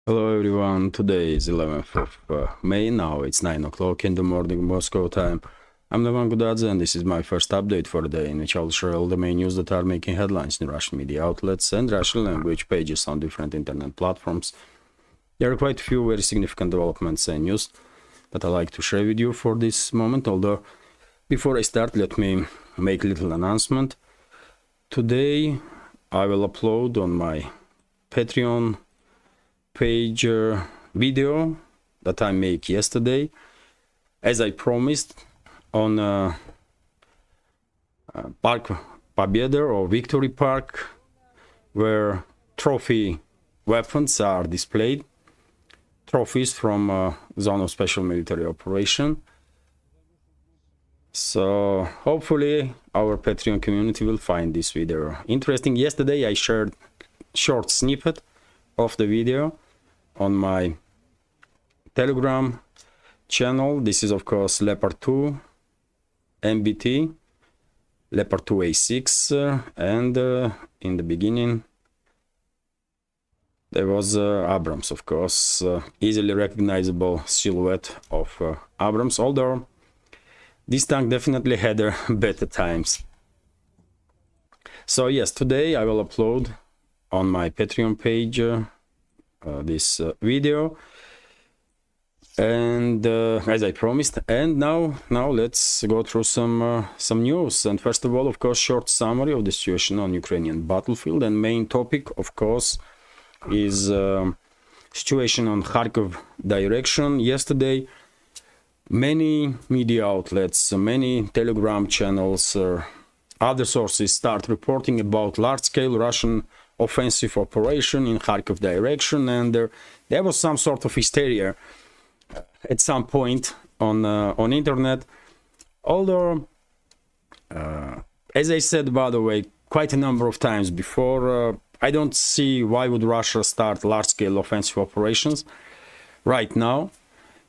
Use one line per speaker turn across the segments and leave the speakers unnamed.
Hello everyone, today is 11th of May, now it's 9 o'clock in the morning Moscow time. I'm Levan Gudadze and this is my first update for the day in which I'll share all the main news that are making headlines in Russian media outlets and Russian language pages on different internet platforms. There are quite a few very significant developments and news that I'd like to share with you for this moment, although before I start let me make a little announcement. Today I will upload on my Patreon page video that I made yesterday, as I promised, on Park Победы or Victory Park, where trophy weapons are displayed, trophies from Zone of Special Military Operation. So hopefully our Patreon community will find this video interesting. Yesterday I shared short snippet of the video on my Telegram channel. This is of course Leopard 2 MBT, Leopard 2 A6, and in the beginning there was Abrams, of course, easily recognizable silhouette of Abrams, although this tank definitely had better times. So yes, today I will upload on my Patreon page this video, and as I promised. And now let's go through some news. And first of all, of course, short summary of the situation on Ukrainian battlefield, and main topic of course is situation on Kharkov direction. Yesterday many media outlets, many Telegram channels, other sources start reporting about large-scale Russian offensive operation in Kharkov direction, and there was some sort of hysteria at some point on internet. Although, as I said, by the way, quite a number of times before, I don't see why would Russia start large-scale offensive operations right now,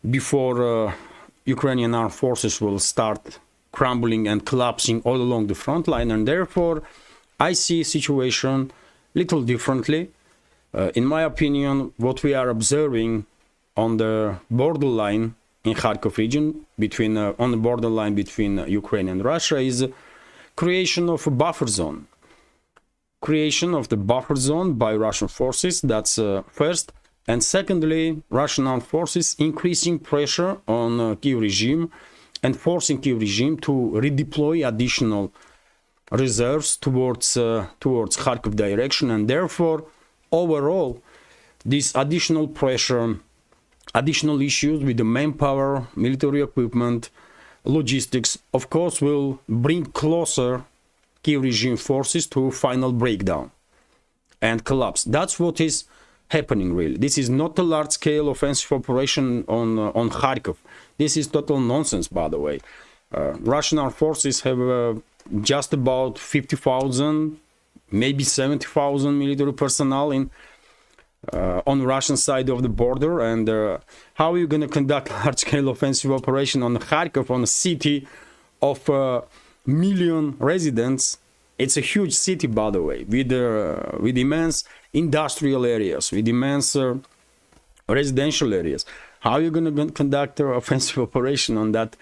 before Ukrainian armed forces will start crumbling and collapsing all along the front line, and therefore I see a situation little differently. In my opinion, what we are observing on the borderline in Kharkov region, between on the borderline between Ukraine and Russia, is creation of a buffer zone. Creation of the buffer zone by Russian forces, that's first. And secondly, Russian armed forces increasing pressure on Kiev regime and forcing Kiev regime to redeploy additional reserves towards Kharkov direction, and therefore overall this additional pressure, additional issues with the manpower, military equipment, logistics, of course will bring closer Kiev regime forces to final breakdown and collapse. That's what is happening really. This is not a large-scale offensive operation on Kharkov. This is total nonsense, by the way. Russian armed forces have just about 50,000, maybe 70,000 military personnel in on the Russian side of the border, and how are you going to conduct large-scale offensive operation on Kharkov, on a city of million residents? It's a huge city, by the way, with immense industrial areas, with immense residential areas. How are you going to conduct an offensive operation on that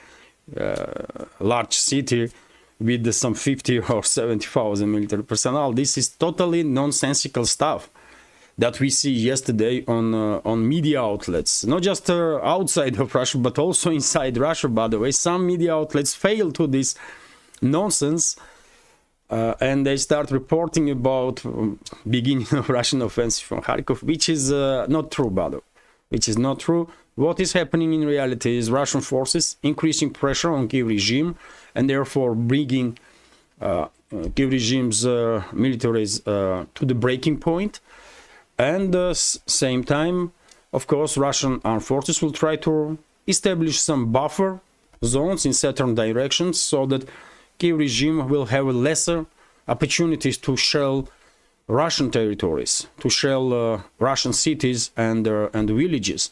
large city with some 50 or 70,000 military personnel? This is totally nonsensical stuff that we see yesterday on media outlets, not just outside of Russia, but also inside Russia, by the way. Some media outlets fail to this nonsense, and they start reporting about beginning of Russian offensive on Kharkov, which is not true, by the way. Which is not true. What is happening in reality is Russian forces increasing pressure on Kiev regime, and therefore bringing Kiev regime's militaries to the breaking point. And same time, of course, Russian armed forces will try to establish some buffer zones in certain directions, so that Kiev regime will have lesser opportunities to shell Russian territories, to shell Russian cities and villages,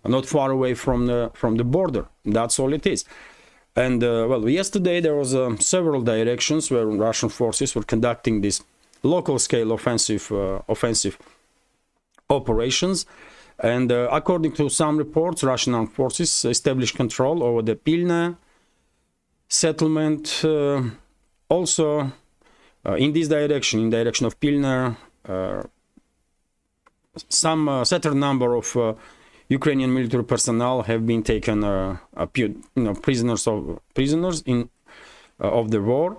not far away from the border. That's all it is. And well, yesterday there was several directions where Russian forces were conducting this local scale offensive operations. And according to some reports, Russian armed forces established control over the Pilna settlement. Also, in this direction, in direction of Pilna, some certain number of Ukrainian military personnel have been taken, prisoners of the war.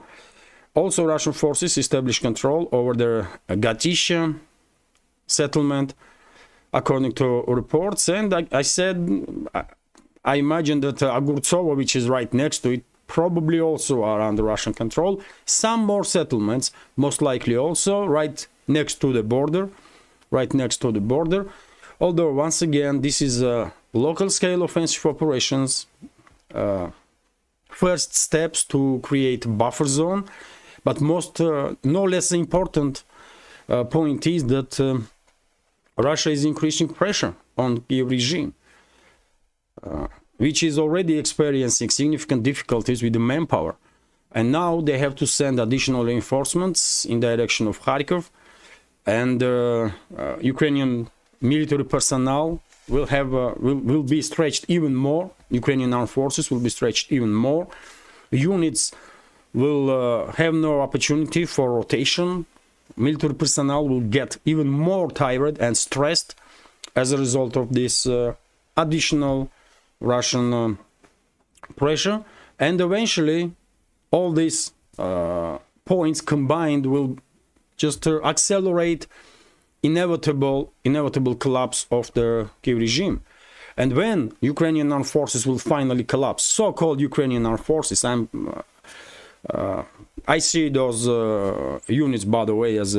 Also, Russian forces established control over the Gatisha settlement, according to reports. And I imagine that Agurtsovo, which is right next to it, probably also are under Russian control. Some more settlements, most likely also right next to the border. Although, once again, this is a local-scale offensive operations, first steps to create a buffer zone. But no less important point is that Russia is increasing pressure on Kiev regime, which is already experiencing significant difficulties with the manpower. And now they have to send additional reinforcements in direction of Kharkov, and Ukrainian military personnel will be stretched even more. Ukrainian armed forces will be stretched even more. Units will have no opportunity for rotation. Military personnel will get even more tired and stressed as a result of this additional Russian pressure. And eventually, all these points combined will just accelerate inevitable collapse of the Kiev regime. And when Ukrainian armed forces will finally collapse, so-called Ukrainian armed forces, I see those units, by the way, as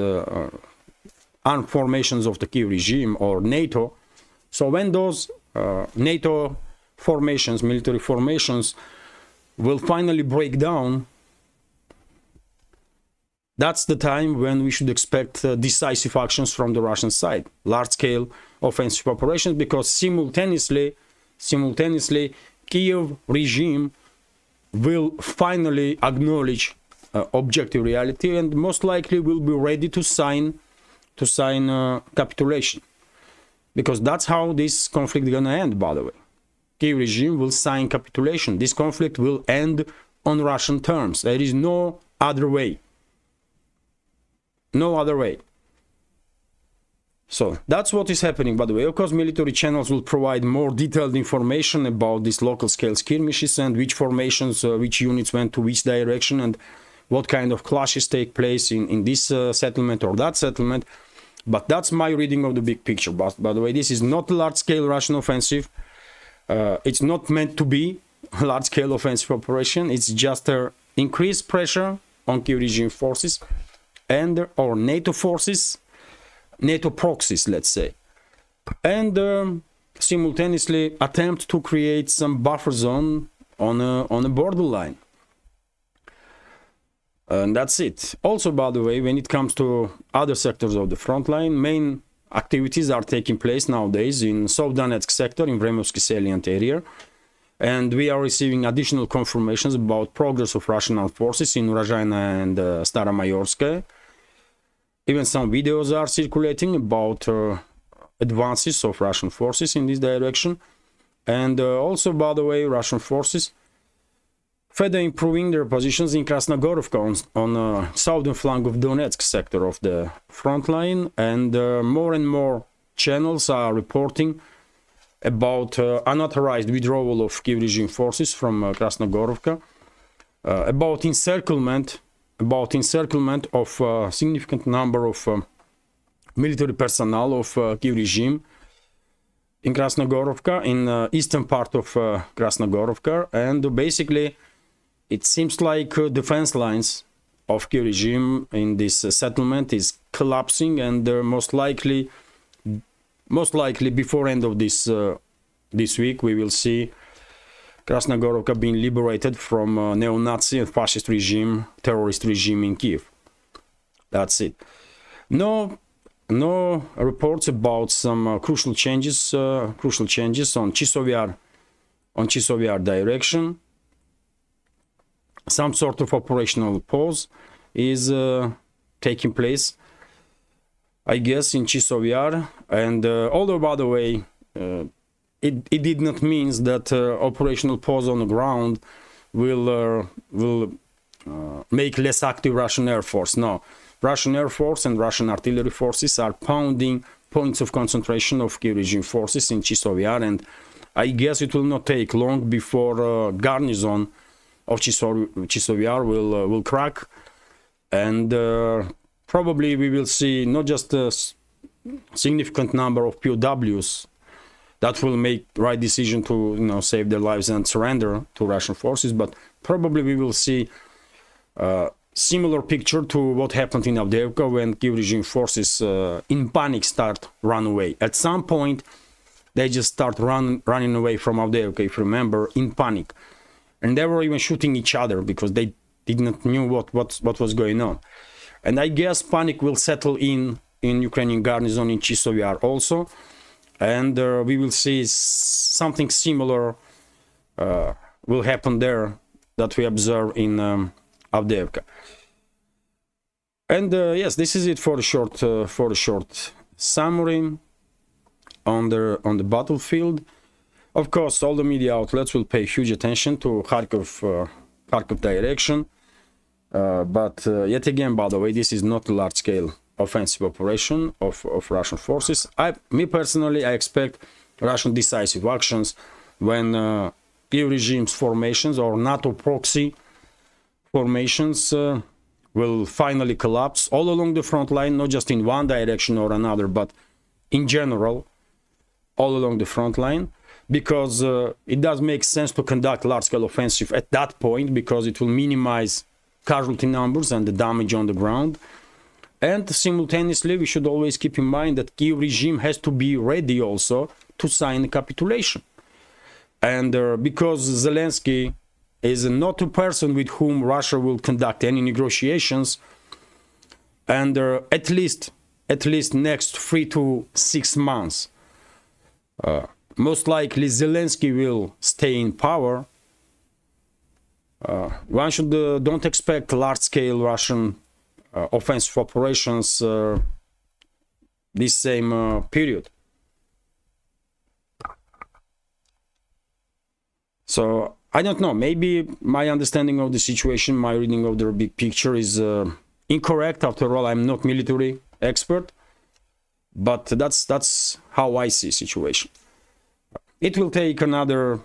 armed formations of the Kiev regime or NATO. So when those NATO formations, military formations, will finally break down, that's the time when we should expect decisive actions from the Russian side, large-scale offensive operations, because simultaneously, Kiev regime will finally acknowledge objective reality and most likely will be ready to sign capitulation, because that's how this conflict is gonna end. By the way, Kiev regime will sign capitulation. This conflict will end on Russian terms. There is no other way. No other way. So that's what is happening, by the way. Of course, military channels will provide more detailed information about these local scale skirmishes and which formations, which units went to which direction and what kind of clashes take place in this settlement or that settlement. But that's my reading of the big picture. But by the way, this is not a large-scale Russian offensive. It's not meant to be a large-scale offensive operation. It's just increased pressure on Kiev regime forces and or NATO forces, NATO proxies, let's say, and simultaneously attempt to create some buffer zone on a borderline. And that's it. Also, by the way, when it comes to other sectors of the front line, main activities are taking place nowadays in South Donetsk sector, in Vremovsky salient area, and we are receiving additional confirmations about progress of Russian armed forces in Urozhaina and Staromayorskaya. Even some videos are circulating about advances of Russian forces in this direction. And also, by the way, Russian forces further improving their positions in Krasnogorovka on the southern flank of Donetsk sector of the front line. And more and more channels are reporting about unauthorized withdrawal of Kiev regime forces from Krasnogorovka, about encirclement of a significant number of military personnel of Kiev regime in Krasnogorovka, in eastern part of Krasnogorovka, and basically it seems like defense lines of Kiev regime in this settlement is collapsing, and most likely before end of this week we will see Krasnogorovka being liberated from neo-Nazi and fascist regime, terrorist regime in Kiev. That's it. No reports about some crucial changes on Chisovyar direction. Some sort of operational pause is taking place. I guess, in Chisov. And although, by the way, it did not mean that operational pause on the ground will make less active Russian Air Force. No, Russian Air Force and Russian artillery forces are pounding points of concentration of Kiev regime forces in Chisov, and I guess it will not take long before garrison of Chisov will crack, and probably we will see not just a significant number of POWs that will make the right decision to save their lives and surrender to Russian forces, but probably we will see similar picture to what happened in Avdiivka when Kiev regime forces in panic start run away. At some point, they just start running away from Avdiivka, if you remember, in panic. And they were even shooting each other because they did not knew what was going on. And I guess panic will settle in Ukrainian garrison in Chisov also. And we will see something similar will happen there that we observe in Avdiivka. And yes, this is it for a short summary on the battlefield. Of course, all the media outlets will pay huge attention to Kharkov direction. But yet again, by the way, this is not a large-scale offensive operation of Russian forces. Me personally, I expect Russian decisive actions when Kiev regime's formations or NATO proxy formations will finally collapse all along the front line, not just in one direction or another, but in general, all along the front line, because it does make sense to conduct large-scale offensive at that point, because it will minimize casualty numbers and the damage on the ground. And simultaneously, we should always keep in mind that Kiev regime has to be ready also to sign a capitulation. And because Zelensky is not a person with whom Russia will conduct any negotiations, and at least next 3 to 6 months, most likely Zelensky will stay in power. One should don't expect large-scale Russian offensive operations this same period. So I don't know, maybe my understanding of the situation, my reading of the big picture is incorrect. After all, I'm not military expert, but that's how I see the situation. It will take another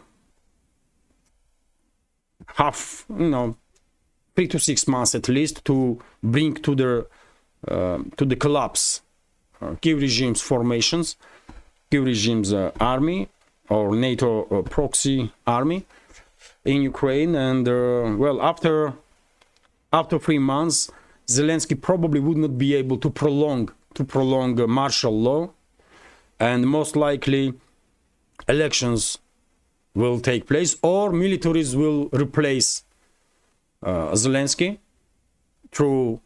3 to 6 months at least to bring to the collapse Kiev regime's formations, Kiev regime's army or NATO proxy army in Ukraine. And well, after 3 months, Zelensky probably would not be able to prolong martial law, and most likely elections will take place, or militaries will replace Zelensky through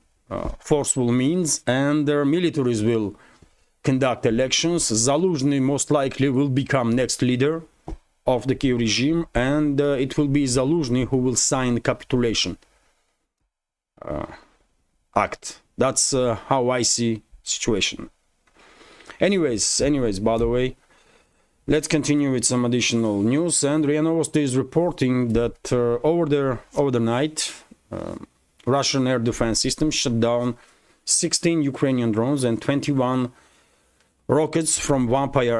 forceful means, and their militaries will conduct elections. Zaluzhny most likely will become next leader of the Kiev regime, and it will be Zaluzhny who will sign the capitulation act. That's how I see situation. Anyways, by the way, let's continue with some additional news. And RIA Novosti is reporting that over the night, Russian air defense systems shut down 16 Ukrainian drones and 21 rockets from Vampire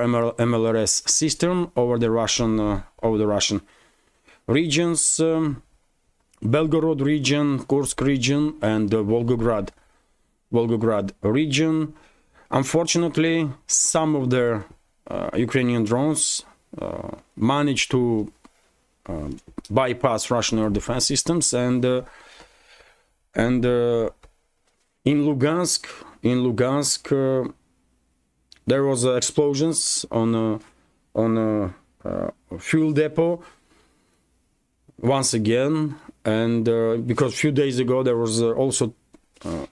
MLRS system over the Russian regions, Belgorod region, Kursk region, and the Volgograd region. Unfortunately, some of their Ukrainian drones managed to bypass Russian air defense systems, and in Lugansk, there was explosions on a fuel depot once again, and because a few days ago there was also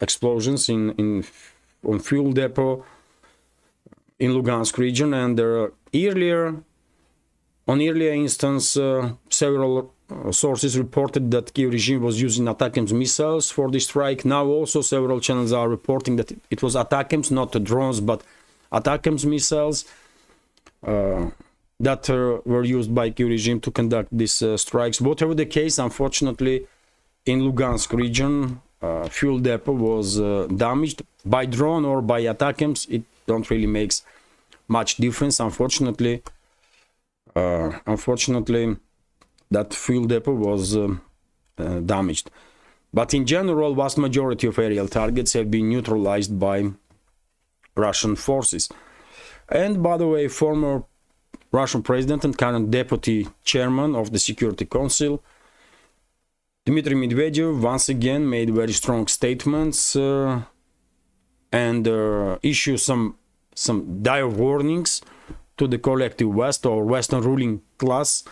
explosions on fuel depot in Lugansk region, and earlier instance several sources reported that Kiev regime was using ATACMS missiles for the strike. Now also several channels are reporting that it was ATACMS, not drones, but ATACMS missiles that were used by Kiev regime to conduct these strikes. Whatever the case, unfortunately, in Lugansk region, fuel depot was damaged by drone or by ATACMS. It don't really makes much difference. Unfortunately, that fuel depot was damaged. But in general, vast majority of aerial targets have been neutralized by Russian forces. And by the way, former Russian president and current deputy chairman of the Security Council, Dmitry Medvedev, once again made very strong statements and issued some dire warnings to the collective West or Western ruling class,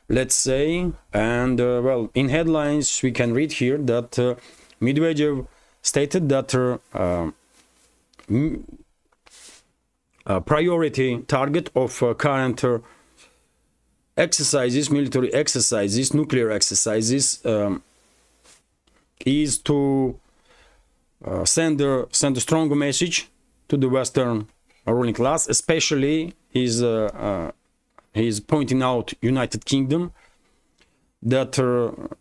let's say. And well, in headlines we can read here that Medvedev stated that priority target of current exercises, military exercises, nuclear exercises, is to send a strong message to the Western ruling class, especially he's pointing out United Kingdom, that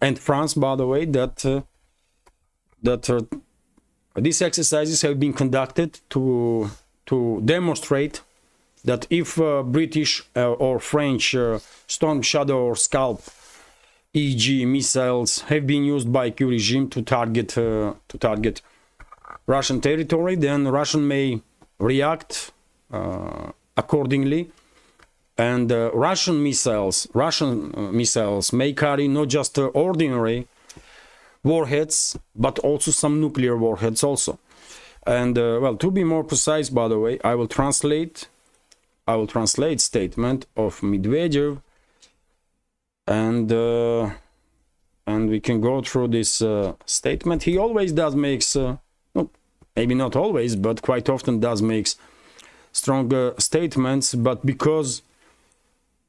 and France, by the way, that these exercises have been conducted to demonstrate that if British or French Storm Shadow or Scalp EG missiles have been used by Kiev regime to target Russian territory, then Russian may react accordingly. And Russian missiles may carry not just ordinary warheads, but also some nuclear warheads also. And well, to be more precise, by the way, I will translate statement of Medvedev, and we can go through this statement. He always does makes, maybe not always, but quite often does makes strong statements. But because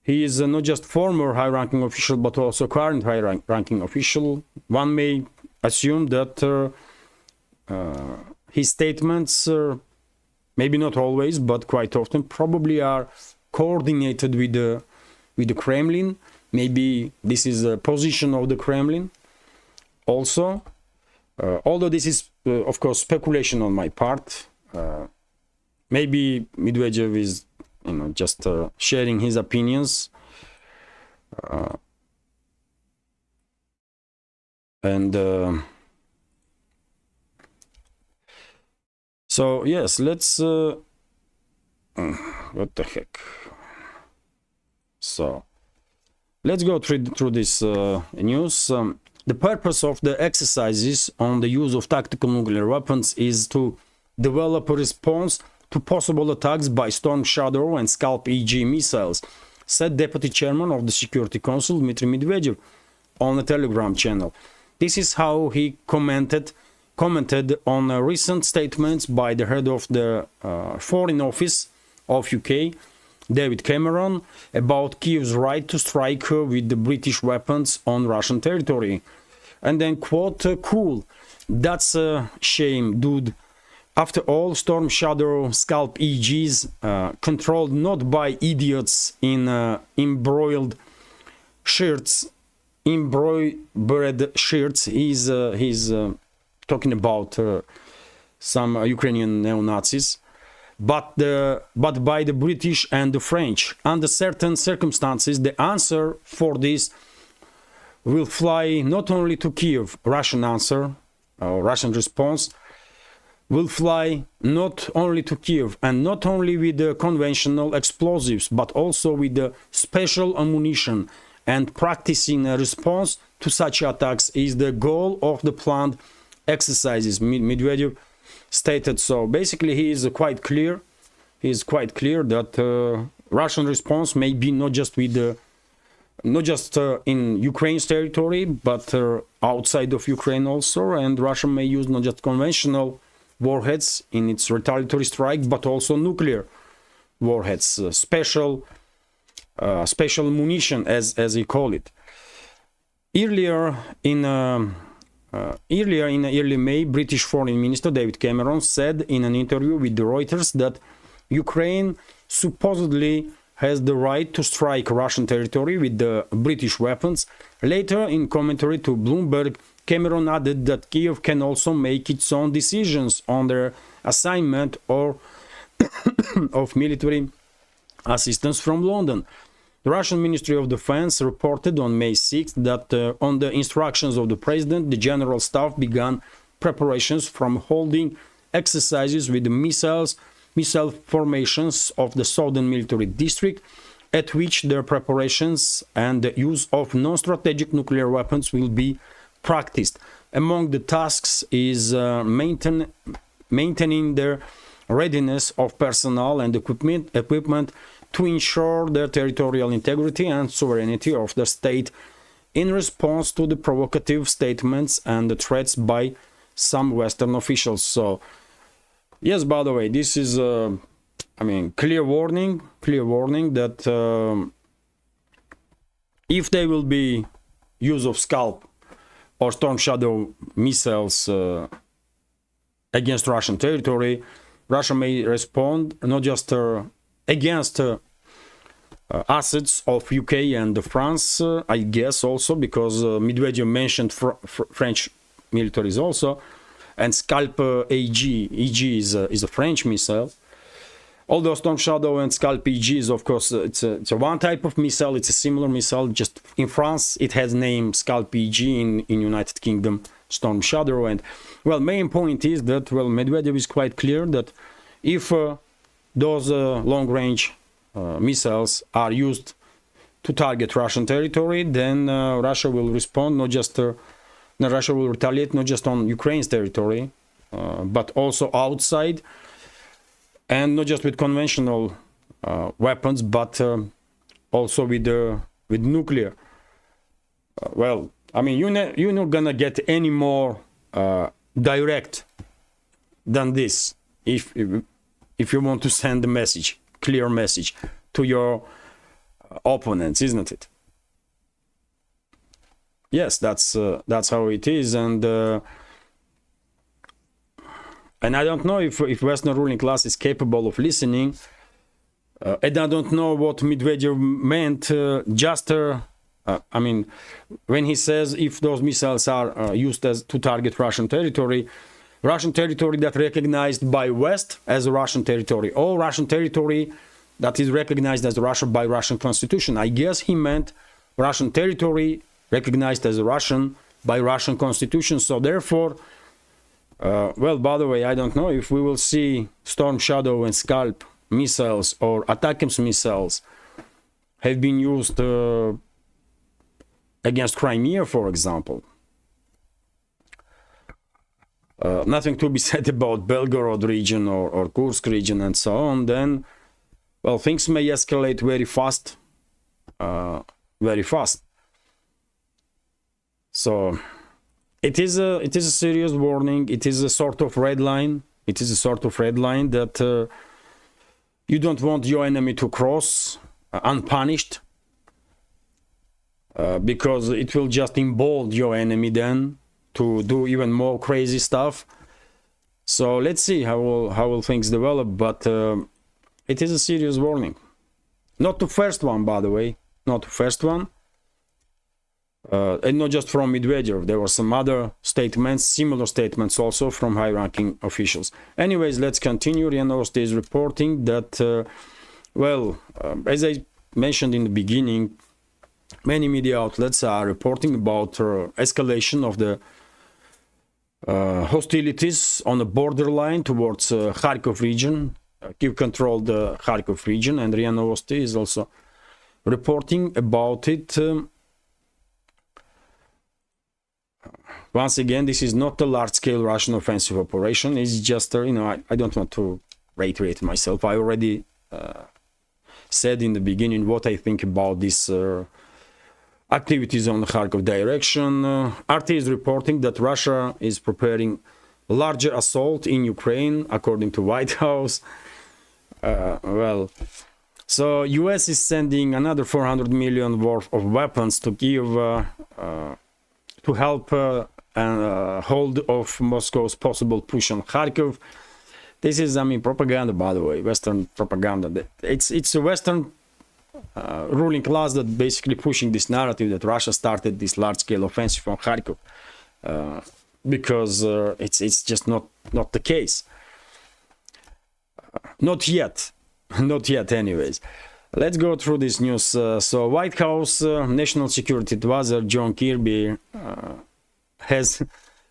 he is not just former high-ranking official, but also current high-ranking official, one may assume that his statements, maybe not always, but quite often, probably are coordinated with the Kremlin. Maybe this is a position of the Kremlin also. Although this is, of course, speculation on my part. Maybe Medvedev is, just sharing his opinions. So yes, let's what the heck. So let's go through this news. The purpose of the exercises on the use of tactical nuclear weapons is to develop a response to possible attacks by Storm Shadow and Scalp EG missiles, said Deputy Chairman of the Security Council Dmitry Medvedev on a Telegram channel. This is how he commented on recent statements by the head of the Foreign Office of UK, David Cameron, about Kiev's right to strike with the British weapons on Russian territory. And then, quote, cool, that's a shame, dude. After all, Storm Shadow Scalp EGs, controlled not by idiots in embroidered shirts, he's talking about some Ukrainian neo-Nazis, but by the British and the French. Under certain circumstances, the answer for this will fly not only to Kiev. Russian answer, or Russian response, will fly not only to Kiev, and not only with the conventional explosives, but also with the special ammunition. And practicing a response to such attacks is the goal of the planned exercises, Medvedev stated. So basically he is quite clear that Russian response may be not just in Ukraine's territory, but outside of Ukraine also, and Russia may use not just conventional warheads in its retaliatory strike, but also nuclear warheads, special munition, as he call it. Earlier in early May, British Foreign Minister David Cameron said in an interview with Reuters that Ukraine supposedly has the right to strike Russian territory with the British weapons. Later, in commentary to Bloomberg, Cameron added that Kiev can also make its own decisions on their assignment or of military assistance from London. The Russian Ministry of Defense reported on May 6th that on the instructions of the president, the general staff began preparations from holding exercises with the missile formations of the southern military district, at which their preparations and the use of non-strategic nuclear weapons will be practiced. Among the tasks is maintaining their readiness of personnel and equipment to ensure the territorial integrity and sovereignty of the state in response to the provocative statements and the threats by some Western officials. So, yes, by the way, this is, clear warning that if there will be use of Scalp or Storm Shadow missiles against Russian territory, Russia may respond not just against assets of UK and France, I guess also, because Medvedev mentioned French militaries also, and Scalp EG is a French missile. Although Storm Shadow and Scalp EG is, of course, it's a one type of missile, it's a similar missile, just in France it has name Scalp EG, in United Kingdom Storm Shadow. And, well, main point is that, well, Medvedev is quite clear that if those long-range missiles are used to target Russian territory, then Russia will respond, Russia will retaliate not just on Ukraine's territory, but also outside, and not just with conventional weapons, but also with nuclear. Well, I mean, you're not gonna get any more direct than this if you want to send a message, clear message to your opponents, isn't it? Yes, that's how it is, and I don't know if Western ruling class is capable of listening, and I don't know what Medvedev meant. When he says if those missiles are used to target Russian territory that recognized by West as a Russian territory, or Russian territory that is recognized as Russia by Russian constitution. I guess he meant Russian territory recognized as Russian by Russian constitution. So therefore, well, by the way, I don't know if we will see Storm Shadow and Scalp missiles or ATACMS missiles have been used against Crimea, for example. Nothing to be said about Belgorod region or Kursk region and so on. Then, well, things may escalate very fast, very fast. So it is a serious warning. It is a sort of red line. It is a sort of red line that you don't want your enemy to cross unpunished, because it will just embolden your enemy then to do even more crazy stuff. So let's see how will things develop, but it is a serious warning. Not the first one, by the way, not the first one. And not just from Medvedev, there were some other statements, similar statements also from high-ranking officials. Anyways, let's continue. RIA Novosti is reporting that, as I mentioned in the beginning, many media outlets are reporting about escalation of the hostilities on the borderline towards Kharkov region. Kiev controlled the Kharkov region, and RIA Novosti is also reporting about it. Once again, this is not a large-scale Russian offensive operation. It's just, I don't want to reiterate myself. I already said in the beginning what I think about these activities on the Kharkov direction. RT is reporting that Russia is preparing a larger assault in Ukraine, according to White House. Well, So US is sending another 400 million worth of weapons to give to help hold of Moscow's possible push on Kharkov. This is, I mean, propaganda, by the way, Western propaganda. It's a Western ruling class that basically pushing this narrative that Russia started this large-scale offensive on Kharkov, because it's just not the case. Not yet, not yet. Anyways, let's go through this news. So, White House National Security Advisor John Kirby has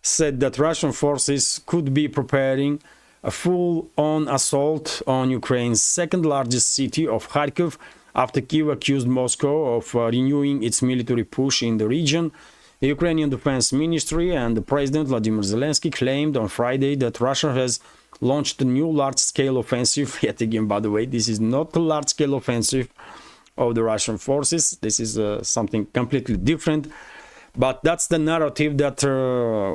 said that Russian forces could be preparing a full-on assault on Ukraine's second-largest city of Kharkov after Kyiv accused Moscow of renewing its military push in the region. The Ukrainian Defense Ministry and the President Vladimir Zelensky claimed on Friday that Russia has launched a new large-scale offensive. Yet again, by the way, this is not a large-scale offensive of the Russian forces. This is something completely different. But that's the narrative that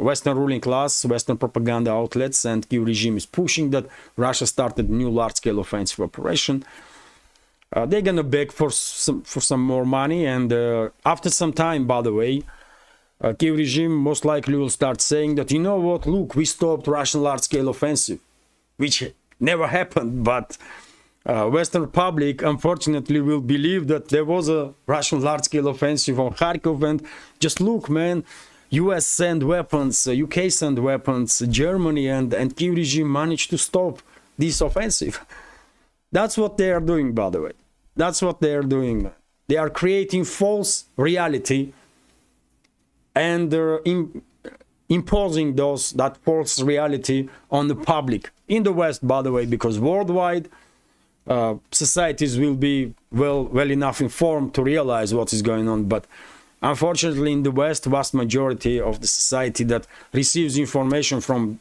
Western ruling class, Western propaganda outlets and Kyiv regime is pushing, that Russia started a new large-scale offensive operation. They're gonna beg for some more money, and after some time, by the way, Kyiv regime most likely will start saying that, you know what, look, we stopped Russian large-scale offensive, which never happened, but Western public unfortunately will believe that there was a Russian large-scale offensive on Kharkov, and just look, man, US sent weapons, UK sent weapons, Germany and Kyiv regime managed to stop this offensive. That's what they are doing, by the way. That's what they are doing. They are creating false reality, and they're imposing that false reality on the public in the West, by the way, because worldwide societies will be well enough informed to realize what is going on. But unfortunately, in the West, vast majority of the society that receives information from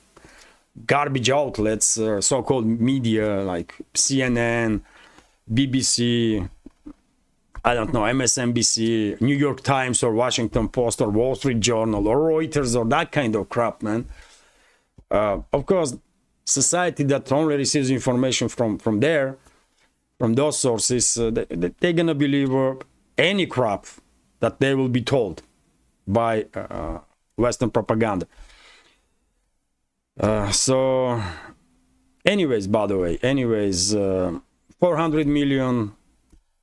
garbage outlets, so-called media like CNN, BBC, I don't know, MSNBC, New York Times or Washington Post or Wall Street Journal or Reuters or that kind of crap, man. Of course, society that only receives information from those sources, they're gonna believe any crap that they will be told by Western propaganda. So, anyways, by the way, 400 million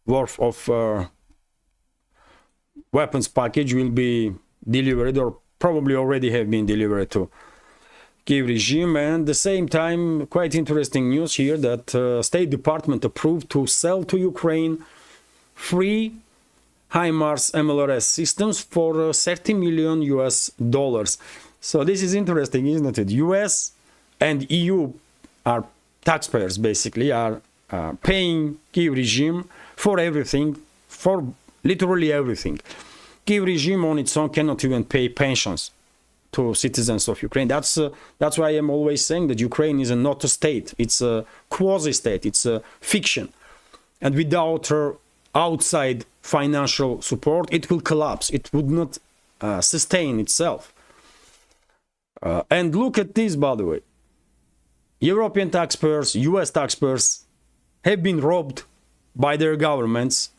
worth of weapons package will be delivered, or probably already have been delivered to Kyiv regime. And at the same time, quite interesting news here that State Department approved to sell to Ukraine free HIMARS MLRS systems for $30 million US. So this is interesting, isn't it? US and EU are taxpayers, basically, are paying Kyiv regime for everything, for literally everything. Kyiv regime on its own cannot even pay pensions to citizens of Ukraine. That's why I'm always saying that Ukraine is not a state. It's a quasi-state. It's a fiction. And without outside financial support, it will collapse. It would not sustain itself. And look at this, by the way. European taxpayers, US taxpayers have been robbed by their governments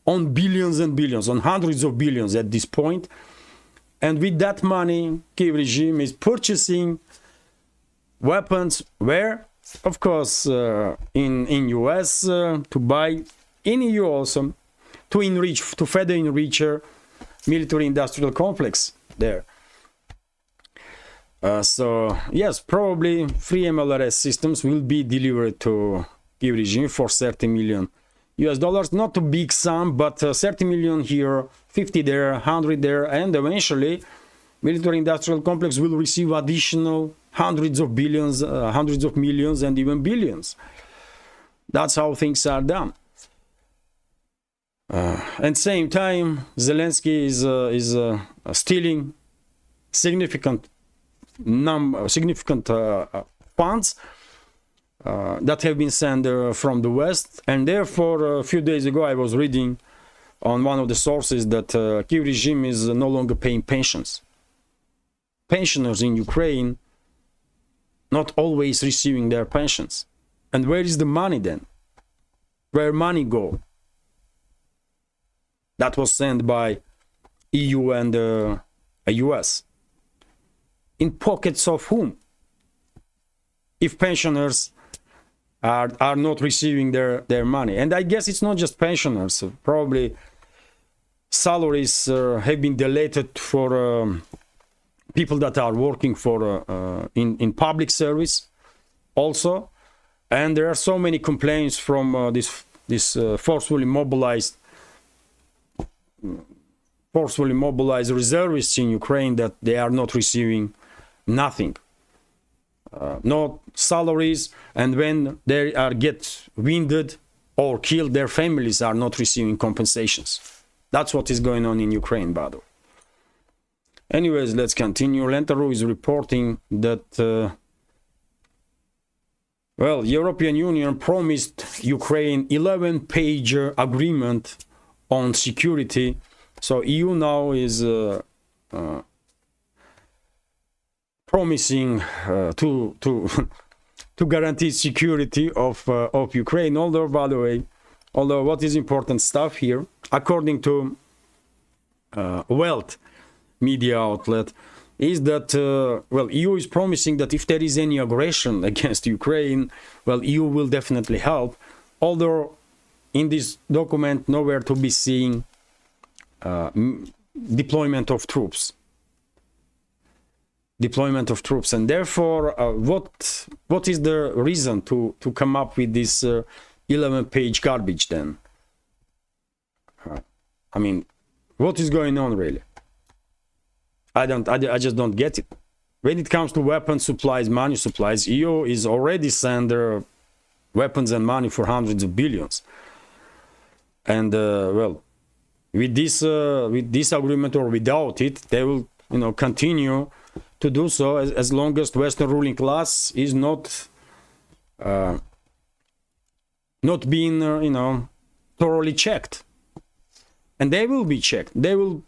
on billions and billions, on hundreds of billions at this point. And with that money, Kyiv regime is purchasing weapons where, of course, in US, to buy, in EU also, to further enrich military-industrial complex there. So, yes, probably free MLRS systems will be delivered to Kyiv regime for $30 million US. Not a big sum, but 30 million here, 50 there, 100 there, and eventually military-industrial complex will receive additional hundreds of billions, hundreds of millions, and even billions. That's how things are done. At the same time, Zelensky is stealing significant funds that have been sent from the West, and therefore a few days ago I was reading on one of the sources that Kyiv regime is no longer paying pensions. Pensioners in Ukraine not always receiving their pensions. And where is the money then? where money go? That was sent by EU and US. In pockets of whom? If pensioners are not receiving their money. And I guess it's not just pensioners. Probably salaries have been deleted for people that are working for in public service also. And there are so many complaints from this forcefully mobilized reservists in Ukraine that they are not receiving nothing. No salaries, and when they are get wounded or killed, their families are not receiving compensations. That's what is going on in Ukraine, by the way. Anyways, let's continue. Lentaru is reporting that European Union promised Ukraine 11-page agreement on security. So EU now is promising to guarantee security of Ukraine. Although, by the way, what is important stuff here, according to Wealth media outlet, is that EU is promising that if there is any aggression against Ukraine, EU will definitely help. Although in this document nowhere to be seen deployment of troops, and therefore what is the reason to come up with this 11-page garbage then? I mean, what is going on really? I just don't get it. When it comes to weapon supplies, money supplies, EU is already sent their weapons and money for hundreds of billions. And with this agreement or without it, they will continue to do so as long as the Western ruling class is not being thoroughly checked. And they will be checked. They will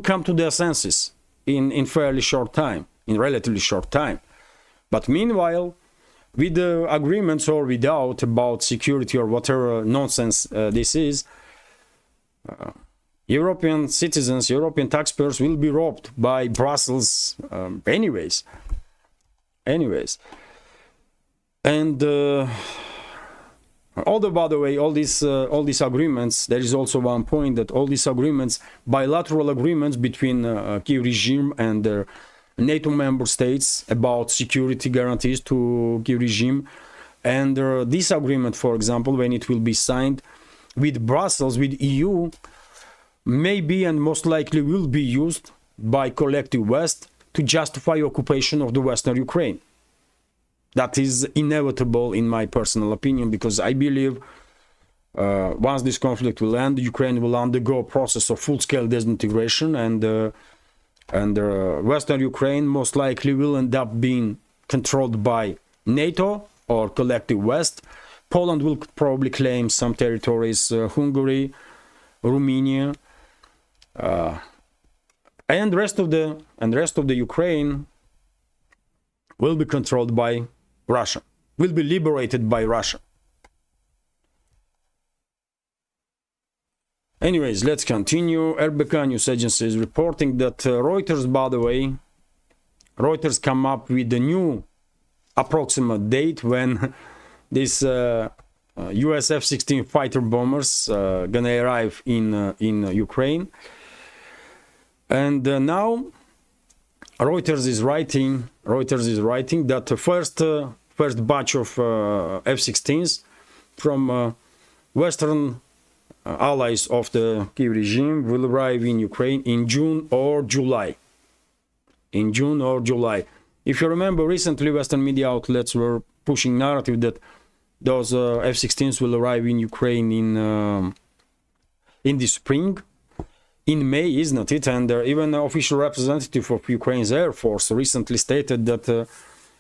come to their senses in fairly short time, in relatively short time. But meanwhile, with the agreements or without about security or whatever nonsense this is, European citizens, European taxpayers will be robbed by Brussels anyways. And although, by the way, all these agreements, there is also one point that all these agreements, bilateral agreements between Kyiv regime and their NATO member states about security guarantees to Kyiv regime, and this agreement, for example, when it will be signed with Brussels, with EU, maybe and most likely will be used by collective West to justify occupation of the Western Ukraine. That is inevitable in my personal opinion, because I believe once this conflict will end, Ukraine will undergo a process of full-scale disintegration, and Western Ukraine most likely will end up being controlled by NATO or collective West. Poland will probably claim some territories, Hungary, Romania, and rest of the Ukraine will be controlled by Russia, will be liberated by Russia. Anyways, let's continue. RBK News Agency is reporting that Reuters, by the way, Reuters come up with a new approximate date when this US F-16 fighter bombers gonna arrive in Ukraine. And now Reuters is writing that the first batch of F-16s from Western allies of the Kyiv regime will arrive in Ukraine in June or July. If you remember, recently Western media outlets were pushing narrative that those F-16s will arrive in Ukraine in the spring, in May, isn't it? And even the official representative of Ukraine's Air Force recently stated that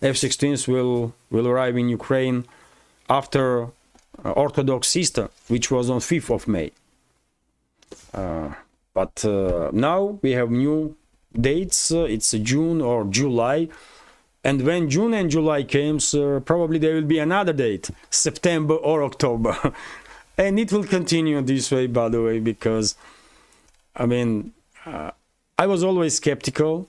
F-16s will arrive in Ukraine after Orthodox Easter, which was on 5th of May. But now we have new dates. It's June or July. And when June and July comes, probably there will be another date, September or October. And it will continue this way, by the way, because, I mean, I was always skeptical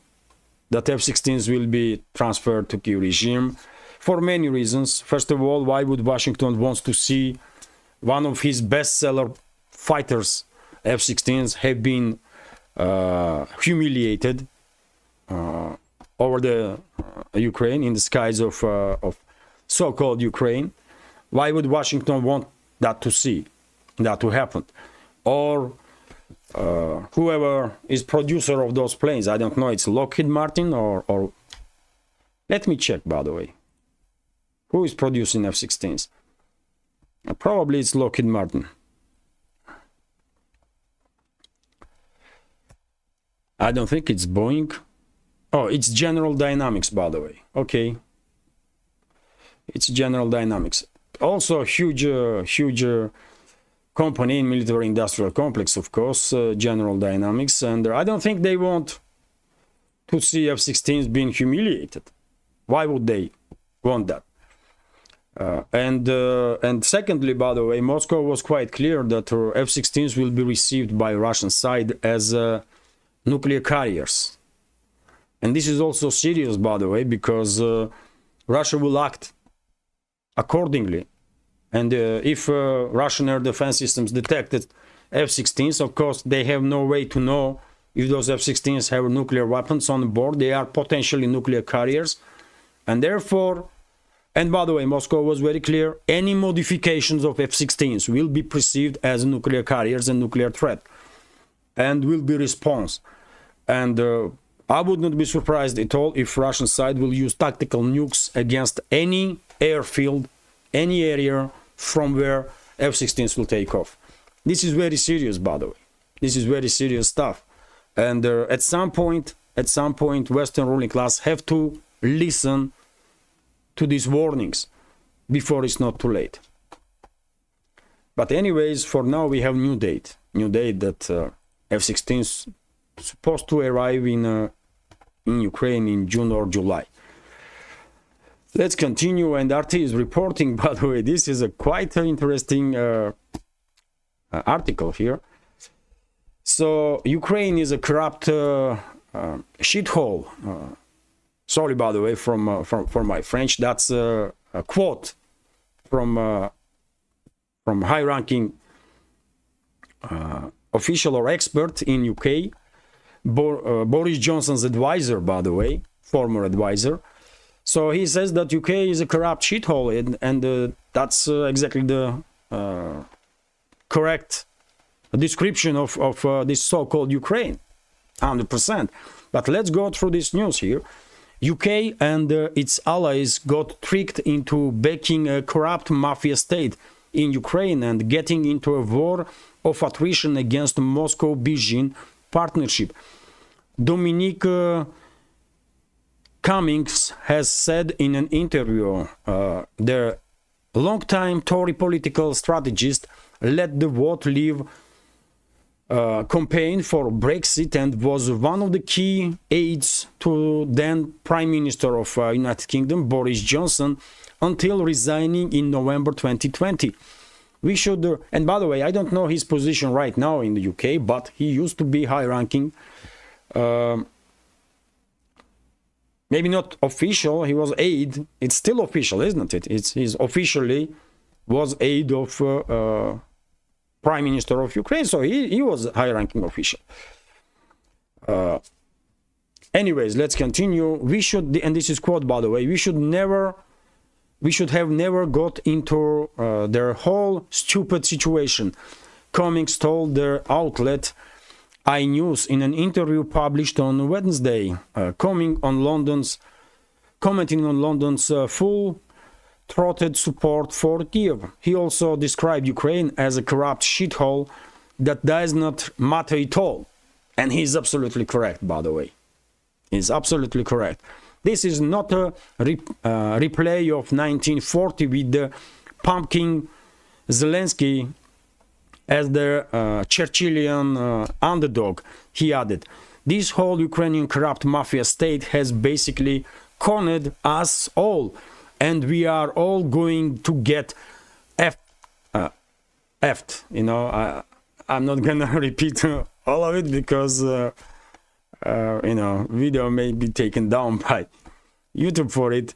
that F-16s will be transferred to Kyiv regime for many reasons. First of all, why would Washington want to see one of his bestseller fighters, F-16s, have been humiliated over the Ukraine, in the skies of so-called Ukraine? Why would Washington want that to happen? Or whoever is producer of those planes, I don't know, it's Lockheed Martin or let me check, by the way. Who is producing F-16s? Probably it's Lockheed Martin. I don't think it's Boeing. Oh, it's General Dynamics, by the way. Okay. It's General Dynamics. Also a huge company in military industrial complex, of course, General Dynamics. And I don't think they want to see F-16s being humiliated. Why would they want that? And secondly, by the way, Moscow was quite clear that F-16s will be received by Russian side as nuclear carriers. And this is also serious, by the way, because Russia will act accordingly. And if Russian air defense systems detected F-16s, of course, they have no way to know if those F-16s have nuclear weapons on board. They are potentially nuclear carriers. And therefore, and by the way, Moscow was very clear, any modifications of F-16s will be perceived as nuclear carriers and nuclear threat, and will be response. And I would not be surprised at all if Russian side will use tactical nukes against any airfield, any area from where F-16s will take off. This is very serious, by the way. This is very serious stuff. And at some point, Western ruling class have to listen to these warnings before it's not too late. But anyways, for now we have new date that F-16s supposed to arrive in Ukraine in June or July. Let's continue, and RT is reporting, by the way, this is a quite interesting article here. So Ukraine is a corrupt shithole. Sorry, by the way, for my French. That's a quote from high-ranking official or expert in UK, Boris Johnson's advisor, by the way, former advisor. So he says that UK is a corrupt shithole, and that's exactly the correct description of this so-called Ukraine, 100%. But let's go through this news here. UK and its allies got tricked into backing a corrupt mafia state in Ukraine and getting into a war of attrition against the Moscow-Beijing partnership. Dominique Cummings has said in an interview, the longtime Tory political strategist led the Vote Leave campaign for Brexit and was one of the key aides to then Prime Minister of United Kingdom, Boris Johnson, until resigning in November 2020. We should, and by the way, I don't know his position right now in the UK, but he used to be high-ranking. Maybe not official, he was aide. It's still official, isn't it? He's officially was aide of Prime Minister of Ukraine, so he was a high-ranking official. Anyways, let's continue. We should, and this is quote, by the way, we should have never got into their whole stupid situation, Cummings told their outlet iNews in an interview published on Wednesday, commenting on London's full-throated support for Kyiv. He also described Ukraine as a corrupt shithole that does not matter at all. And he's absolutely correct, by the way. He's absolutely correct. This is not a replay of 1940 with the pumpkin Zelensky as the Churchillian underdog, he added. This whole Ukrainian corrupt mafia state has basically cornered us all, and we are all going to get effed. You know, I'm not gonna repeat all of it because you know, video may be taken down by YouTube for it,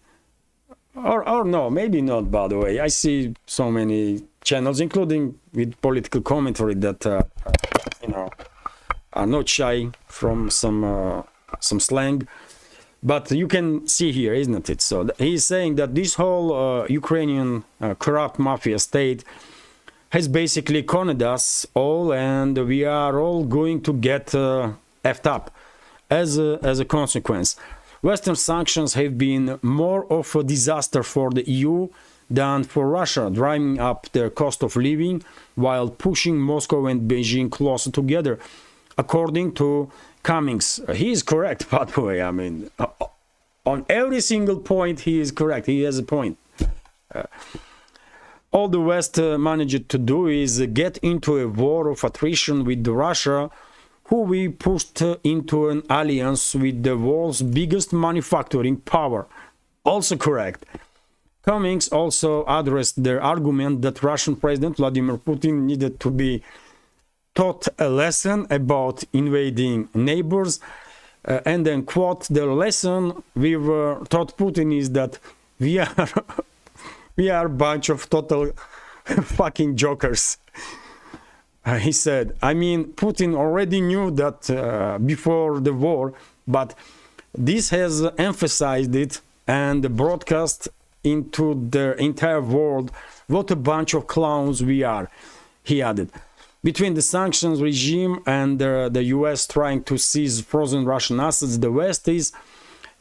or no, maybe not. By the way, I see so many channels, including with political commentary, that you know, are not shy from some slang. But you can see here, isn't it? So he's saying that this whole Ukrainian corrupt mafia state has basically conned us all, and we are all going to get effed up as a consequence. Western sanctions have been more of a disaster for the EU than for Russia, driving up their cost of living while pushing Moscow and Beijing closer together, according to Cummings. He is correct, by the way. I mean, on every single point, he is correct. He has a point. All the West managed to do is get into a war of attrition with Russia, who we pushed into an alliance with the world's biggest manufacturing power. Also correct. Cummings also addressed their argument that Russian President Vladimir Putin needed to be taught a lesson about invading neighbors, and then quote, the lesson we were taught Putin is that we are a bunch of total fucking jokers. He said, I mean, Putin already knew that before the war, but this has emphasized it and broadcast into the entire world what a bunch of clowns we are, he added. Between the sanctions regime and the US trying to seize frozen Russian assets, the West is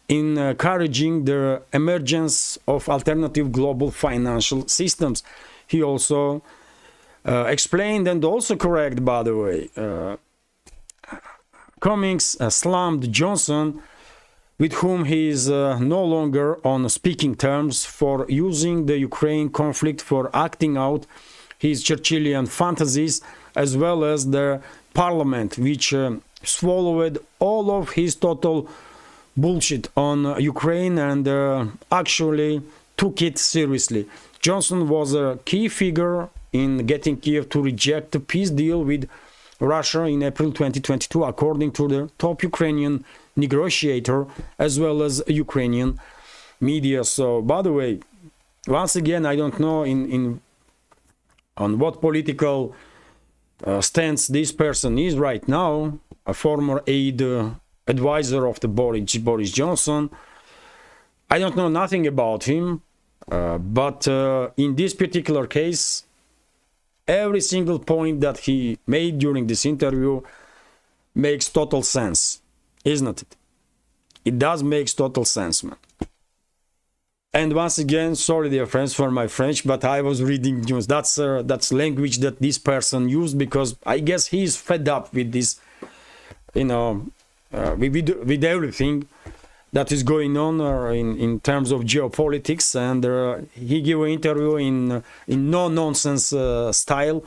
encouraging the emergence of alternative global financial systems. He also explained, and also correct, by the way, Cummings slammed Johnson, with whom he is no longer on speaking terms, for using the Ukraine conflict for acting out his Churchillian fantasies, as well as the parliament, which swallowed all of his total bullshit on Ukraine and actually took it seriously. Johnson was a key figure in getting Kiev to reject the peace deal with Russia in April 2022, according to the top Ukrainian negotiator, as well as Ukrainian media. So, by the way, once again, I don't know on what political stance this person is right now, a former advisor of the Boris Johnson. I don't know nothing about him, but in this particular case, every single point that he made during this interview makes total sense, isn't it? It does make total sense, man. And once again, sorry, dear friends, for my French, but I was reading news. That's language that this person used, because I guess he's fed up with this, you know, with everything that is going on in terms of geopolitics. And he gave an interview in no nonsense style,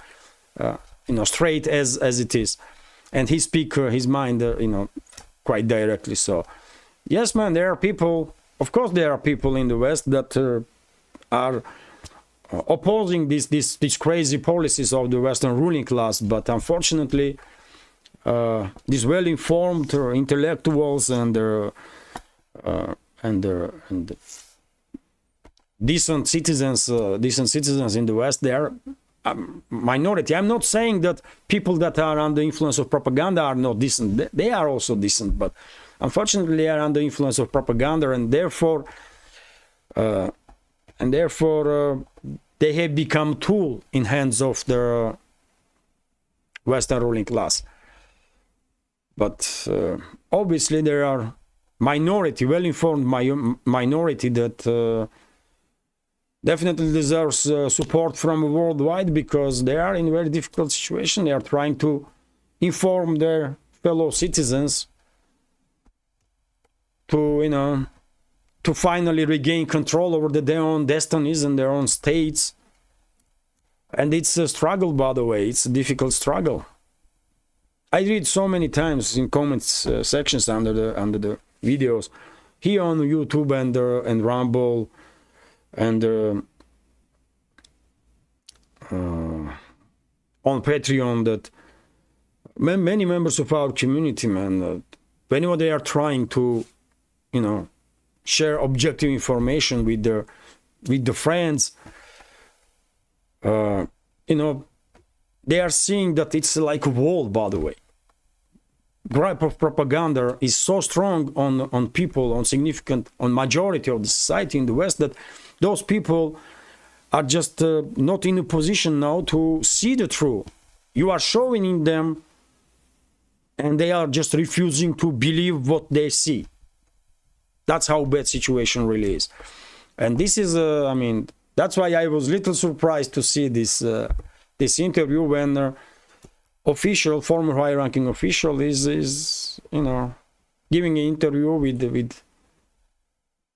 you know, straight as it is, and he speak his mind, you know, quite directly. So, yes, man, there are people. Of course, there are people in the West that are opposing these crazy policies of the Western ruling class, but unfortunately, these well-informed intellectuals and decent citizens in the West, they are a minority. I'm not saying that people that are under influence of propaganda are not decent. They are also decent, but unfortunately, they are under influence of propaganda, and therefore, they have become tool in hands of the Western ruling class. But obviously, there are minority, well-informed minority that definitely deserves support from worldwide, because they are in a very difficult situation. They are trying to inform their fellow citizens to, you know, to finally regain control over their own destinies and their own states. And it's a struggle, by the way. It's a difficult struggle. I read so many times in comments sections under the videos here on YouTube and Rumble and on Patreon that many members of our community, man, whenever they are trying to, you know, share objective information with the friends, you know, they are seeing that it's like a wall, by the way. Gripe of propaganda is so strong on people, on majority of the society in the West, that those people are just not in a position now to see the truth. You are showing in them, and they are just refusing to believe what they see. That's how bad situation really is. And this is, I mean, that's why I was a little surprised to see this this interview when official, former high-ranking official is, you know, giving an interview with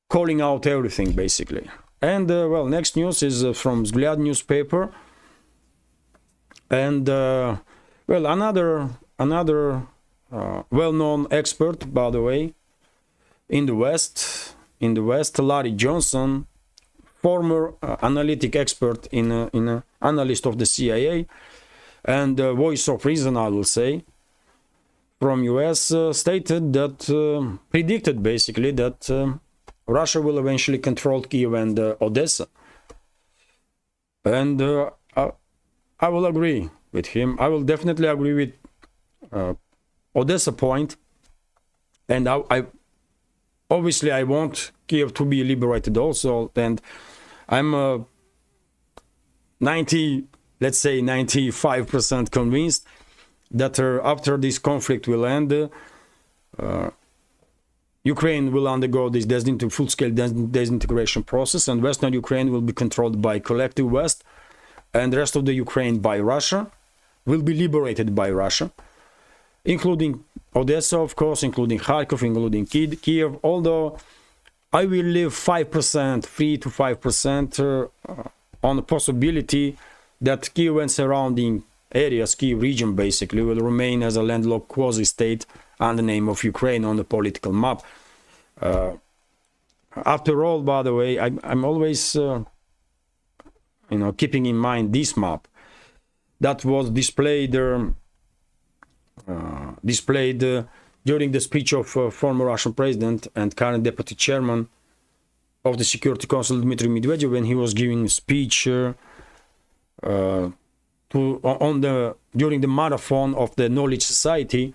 calling out everything, basically. And, well, next news is from Vzglyad newspaper. And, well, another well-known expert, by the way, in the West, Larry Johnson, former analytic expert in analyst of the CIA, and voice of reason, I will say, from US, stated that, predicted basically that Russia will eventually control Kiev and Odessa. And I will agree with him. I will definitely agree with Odessa point. And I obviously I want Kiev to be liberated also. And I'm 95% convinced that after this conflict will end, Ukraine will undergo this full-scale disintegration process, and Western Ukraine will be controlled by collective West, and the rest of the Ukraine by Russia, will be liberated by Russia, including Odessa, of course, including Kharkov, including Kiev, although I will leave 5%, 3 to 5% on the possibility that Kiev and surrounding areas, Kiev region basically, will remain as a landlocked quasi-state under the name of Ukraine on the political map. After all, by the way, I'm always, you know, keeping in mind this map that was displayed during the speech of former Russian president and current deputy chairman of the Security Council, Dmitry Medvedev, when he was giving a speech during the marathon of the Knowledge Society.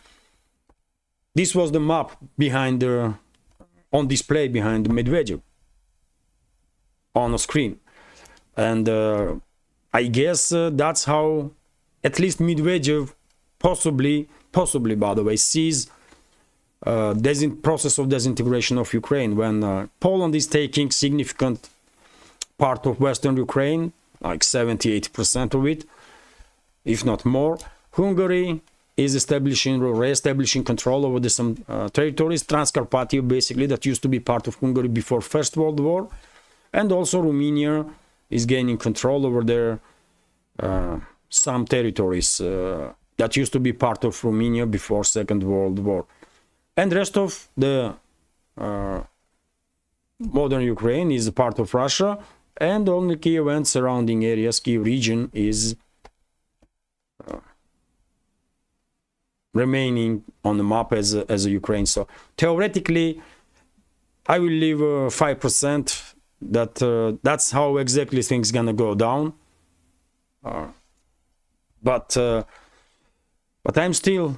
This was the map behind on display behind Medvedev on a screen, and I guess that's how at least Medvedev possibly by the way sees process of disintegration of Ukraine, when Poland is taking significant part of Western Ukraine, like 70-80% of it, if not more. Hungary is re-establishing control over some territories, Transcarpathia basically, that used to be part of Hungary before First World War, and also Romania is gaining control over their some territories that used to be part of Romania before Second World War. And the rest of the modern Ukraine is a part of Russia, and only Kiev and surrounding areas, Kiev region, is remaining on the map as a Ukraine. So theoretically, I will leave 5% that that's how exactly things gonna go down. But I'm still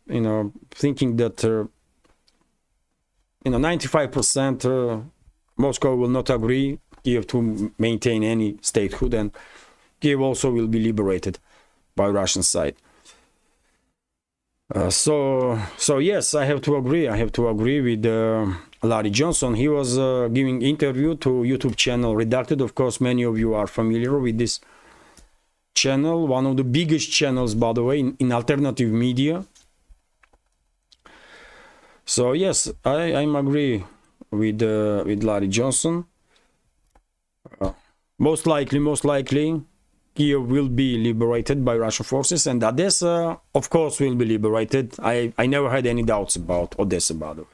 you know, thinking that 95% Moscow will not agree Kiev to maintain any statehood, and Kiev also will be liberated by Russian side. So yes, I have to agree with Larry Johnson. He was giving interview to YouTube channel Redacted. Of course, many of you are familiar with this channel, one of the biggest channels, by the way, in alternative media. So yes, I'm agree with Larry Johnson. Most likely, Kiev will be liberated by Russian forces, and Odessa, of course, will be liberated. I never had any doubts about Odessa, by the way.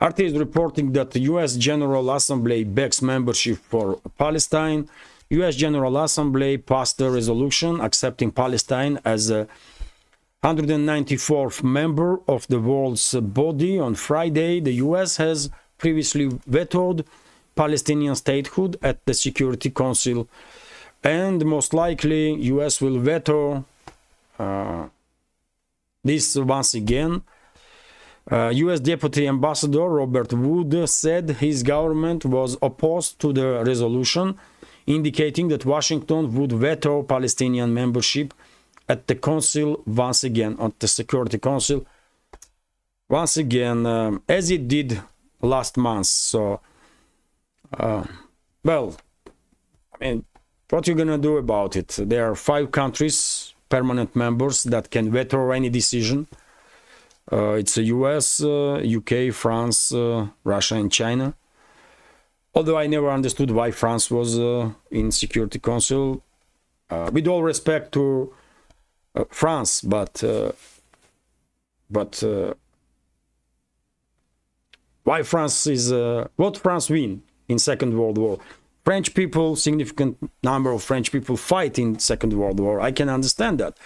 RT is reporting that the US General Assembly backs membership for Palestine. US General Assembly passed a resolution accepting Palestine as a 194th member of the world's body. On Friday, the US has previously vetoed Palestinian statehood at the Security Council, and most likely US will veto this once again. US Deputy Ambassador Robert Wood said his government was opposed to the resolution, indicating that Washington would veto Palestinian membership at the Council once again, at the Security Council once again, as it did last month. So, well, I mean, what are you gonna do about it? There are 5 countries, permanent members, that can veto any decision. It's the US, UK, France, Russia, and China. Although I never understood why France was in Security Council. With all respect to France, but why France is what France win in Second World War? French people, significant number of French people fight in Second World War. I can understand that.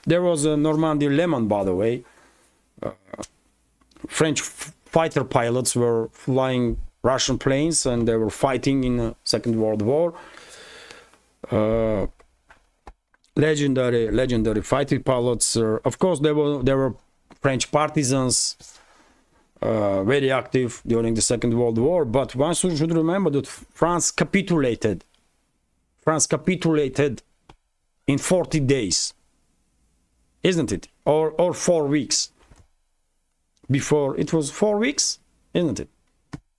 There was a Normandy Lehman, by the way. French fighter pilots were flying Russian planes, and they were fighting in the Second World War. Legendary fighting pilots. Of course, there were French partisans, very active during the Second World War. But one should remember that France capitulated. France capitulated in 40 days, isn't it? Or 4 weeks. Before, it was 4 weeks, isn't it?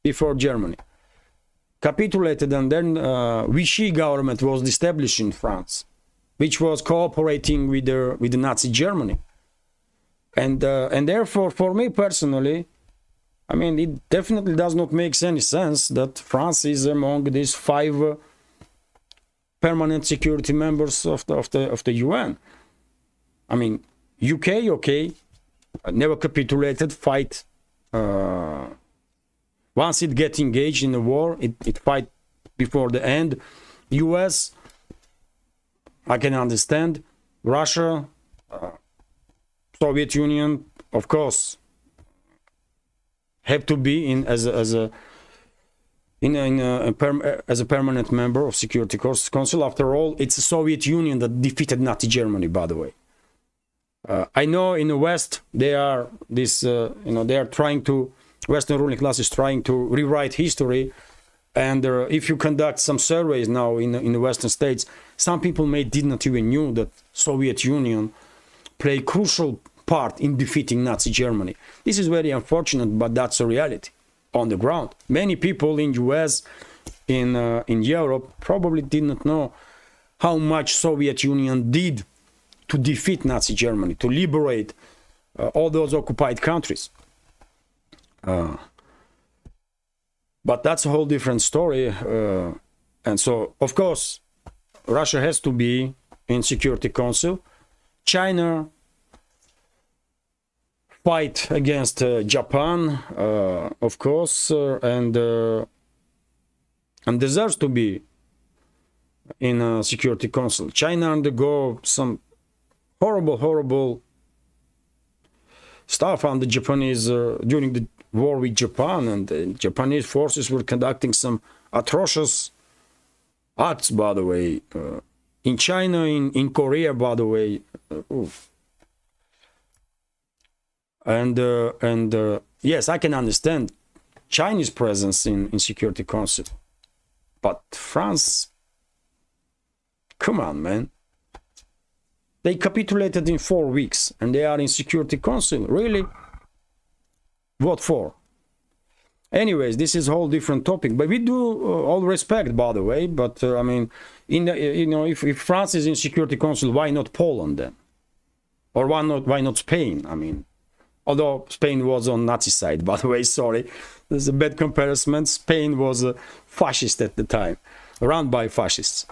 Before Germany capitulated, and then Vichy government was established in France, which was cooperating with the Nazi Germany, and therefore, for me personally, I mean, it definitely does not make any sense that France is among these 5 permanent security members of the UN. I mean, UK, okay, never capitulated, fight. Once it gets engaged in the war, it fight before the end. US, I can understand. Russia, Soviet Union, of course, have to be in as a permanent member of Security Council. After all, it's the Soviet Union that defeated Nazi Germany, by the way. I know in the West they are they are trying to, Western ruling class is trying to rewrite history, and if you conduct some surveys now in the Western states, some people did not even knew that Soviet Union played a crucial part in defeating Nazi Germany. This is very unfortunate, but that's a reality on the ground. Many people in US, in Europe, probably did not know how much Soviet Union did to defeat Nazi Germany, to liberate all those occupied countries. But that's a whole different story. And so, of course, Russia has to be in Security Council. China fight against Japan, of course, and deserves to be in Security Council. China undergo some horrible stuff on the Japanese during the war with Japan, and the Japanese forces were conducting some atrocious acts, by the way, in China, in Korea, by the way. And yes, I can understand Chinese presence in Security Council, but France, come on, man. They capitulated in 4 weeks, and they are in Security Council. Really? What for? Anyways, this is a whole different topic. But we do all respect, by the way. But I mean, if France is in Security Council, why not Poland then? Or why not Spain? I mean, although Spain was on Nazi side, by the way. Sorry, there's a bad comparison. Spain was a fascist at the time, run by fascists.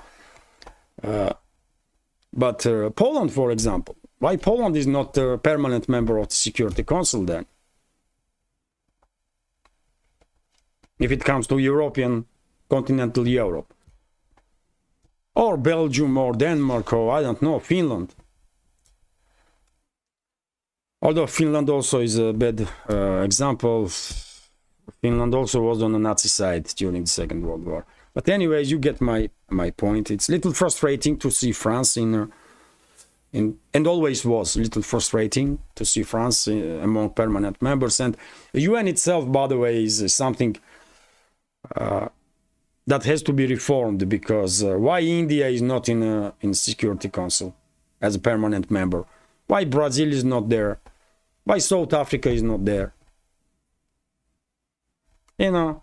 But Poland, for example, why Poland is not a permanent member of the Security Council then? If it comes to European, continental Europe. or Belgium or Denmark or I don't know, Finland. Although Finland also is a bad example. Finland also was on the Nazi side during the Second World War. But anyways, you get my point. It's a little frustrating to see France and always was a little frustrating to see France among permanent members. And the UN itself, by the way, is something that has to be reformed, because why India is not in Security Council as a permanent member? Why Brazil is not there? Why South Africa is not there? You know,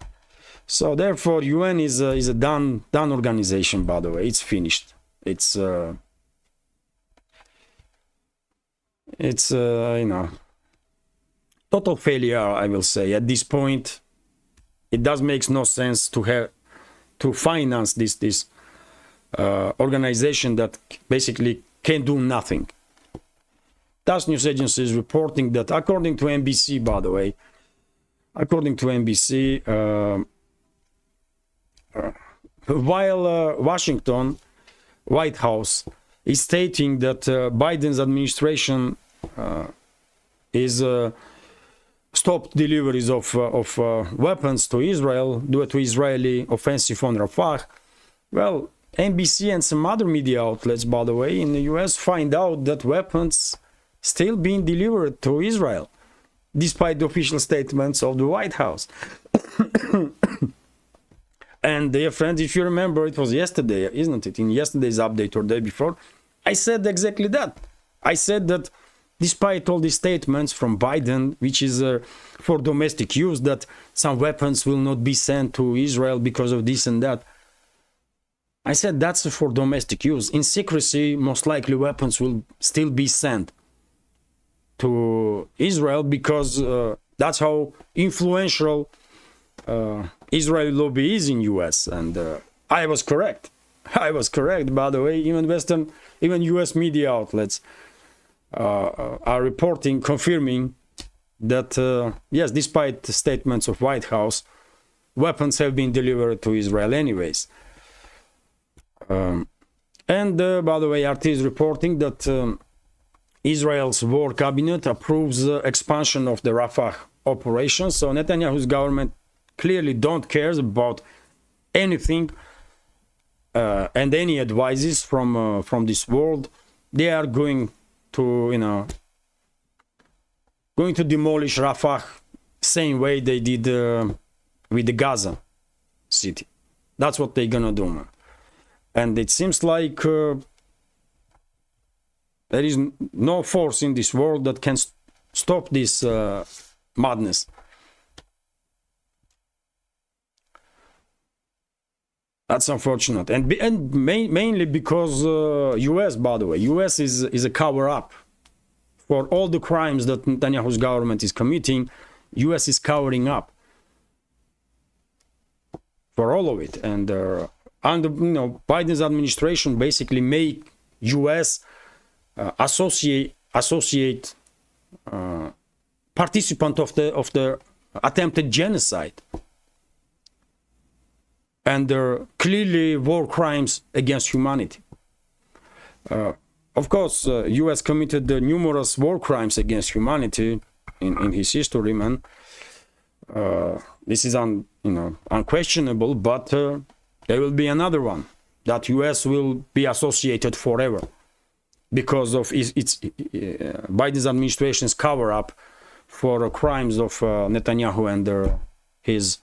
so therefore UN is a done organization. By the way, it's finished. It's you know, total failure, I will say. At this point, it does make no sense to finance this organization that basically can do nothing. TASS news agency is reporting that, according to NBC, by the way, according to NBC, while Washington, White House, is stating that Biden's administration is stopped deliveries of weapons to Israel due to Israeli offensive on Rafah. Well, NBC and some other media outlets, by the way, in the US find out that weapons still being delivered to Israel, despite the official statements of the White House. And dear friends, if you remember, it was yesterday, isn't it? In yesterday's update or day before, I said exactly that. I said that despite all these statements from Biden, which is for domestic use, that some weapons will not be sent to Israel because of this and that, I said that's for domestic use. In secrecy, most likely weapons will still be sent to Israel, because that's how influential Israeli lobby is in US. And I was correct. I was correct, by the way. Even US media outlets are reporting, confirming that yes, despite the statements of White House, weapons have been delivered to Israel anyways. And by the way, RT is reporting that Israel's war cabinet approves expansion of the Rafah operation. So Netanyahu's government clearly don't care about anything and any advices from this world. They are going to, you know, going to demolish Rafah same way they did with the Gaza city. That's what they're gonna do, man. And it seems like there is no force in this world that can stop this madness. That's unfortunate, and mainly because US, by the way, US is a cover-up for all the crimes that Netanyahu's government is committing. US is covering up for all of it, and under, you know, Biden's administration basically make US associate participant of the attempted genocide. And they're clearly war crimes against humanity. Of course, U.S. committed numerous war crimes against humanity in his history, man. This is unquestionable, but there will be another one that U.S. will be associated forever because of its Biden's administration's cover-up for crimes of Netanyahu and his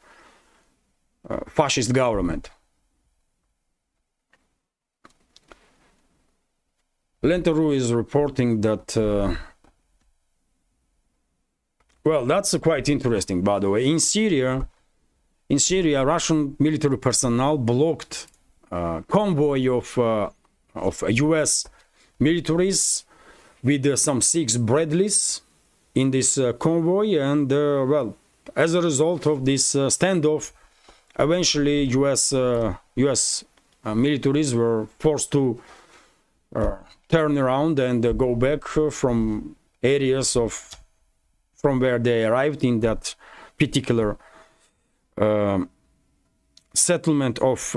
fascist government. Lenteru is reporting that well, that's quite interesting, by the way. In Syria, Russian military personnel blocked convoy of US militaries with some 6 Bradleys in this convoy, and well, as a result of this standoff, eventually US militaries were forced to turn around and go back from areas from where they arrived in that particular settlement of